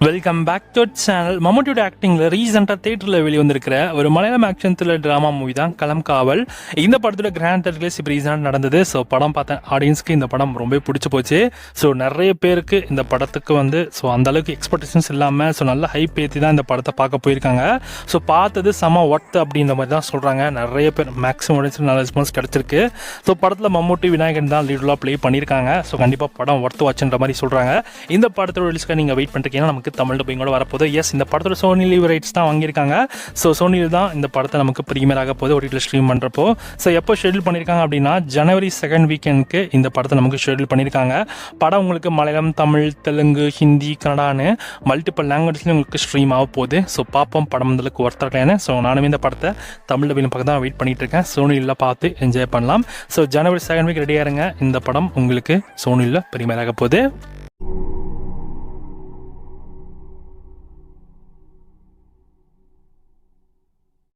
Welcome back to channel. மம்முட்டியோட ஆக்டிங்கில் ரீசெண்டாக தேட்டரில் வெளிவந்திருக்கிற ஒரு Malayalam action thriller drama movie தான் களம் காவல். இந்த படத்தோட கிராண்ட் ரிலீஸ் இப்போ ரீசெண்டாக நடந்தது. ஸோ படம் பார்த்த ஆடியன்ஸ்க்கு இந்த படம் ரொம்ப பிடிச்சி போச்சு. ஸோ நிறைய பேருக்கு இந்த படத்துக்கு அந்தளவுக்கு எக்ஸ்பெக்டேஷன்ஸ் இல்லாமல் நல்ல ஹைப் ஏற்றி தான் இந்த படத்தை பார்க்க போயிருக்காங்க. ஸோ பார்த்தது செம ஒர்த்து அப்படின்ற மாதிரி தான் சொல்கிறாங்க. நிறைய பேர் மேக்ஸிமம் ஆடியன்ஸ் நல்ல ரெஸ்பான்ஸ் கிடச்சிருக்கு. ஸோ படத்தில் மம்முட்டி விநாயகன் தான் லீடெலாம் ப்ளே பண்ணியிருக்காங்க. ஸோ கண்டிப்பாக படம் ஒர்த்து வாட்சுன்ற மாதிரி சொல்கிறாங்க. இந்த படத்தோட ரிலீஸ்க்காக நீங்கள் வெயிட் பண்ணுறீங்கன்னா நமக்கு தமிழ் டப்பிங் கூட வரப்போகுது. எஸ், இந்த படத்தோட சோனி லிவ் ரைட்ஸ் தான் வாங்கியிருக்காங்க. ஸோ சோனியில் தான் இந்த படத்தை நமக்கு ப்ரீமியர் ஆக போகுது ஓடிடியில் ஸ்ட்ரீம் பண்ணுறப்போ. ஸோ எப்போ ஷெட்யூல் பண்ணியிருக்காங்க அப்படின்னா ஜனவரி 2nd வீக்கெண்டுக்கு இந்த படத்தை நமக்கு ஷெட்யூல் பண்ணியிருக்காங்க. படம் உங்களுக்கு மலையாளம், தமிழ், தெலுங்கு, ஹிந்தி, கன்னடான்னு மல்டிபிள் லாங்குவேஜ்லையும் உங்களுக்கு ஸ்ட்ரீம் ஆக போகுது. ஸோ பார்ப்போம் படம் வந்ததுக்கு ஒருத்தருக்கேன்னு. ஸோ நானும் இந்த படத்தை தமிழ் டப்பிங் பக்கம் தான் வெயிட் பண்ணிட்டு இருக்கேன். சோனியில் பார்த்து என்ஜாய் பண்ணலாம். ஸோ ஜனவரி 2nd வீக் ரெடியாக இருங்க. இந்த படம் உங்களுக்கு சோனியில் ப்ரீமியர் ஆக போகுது.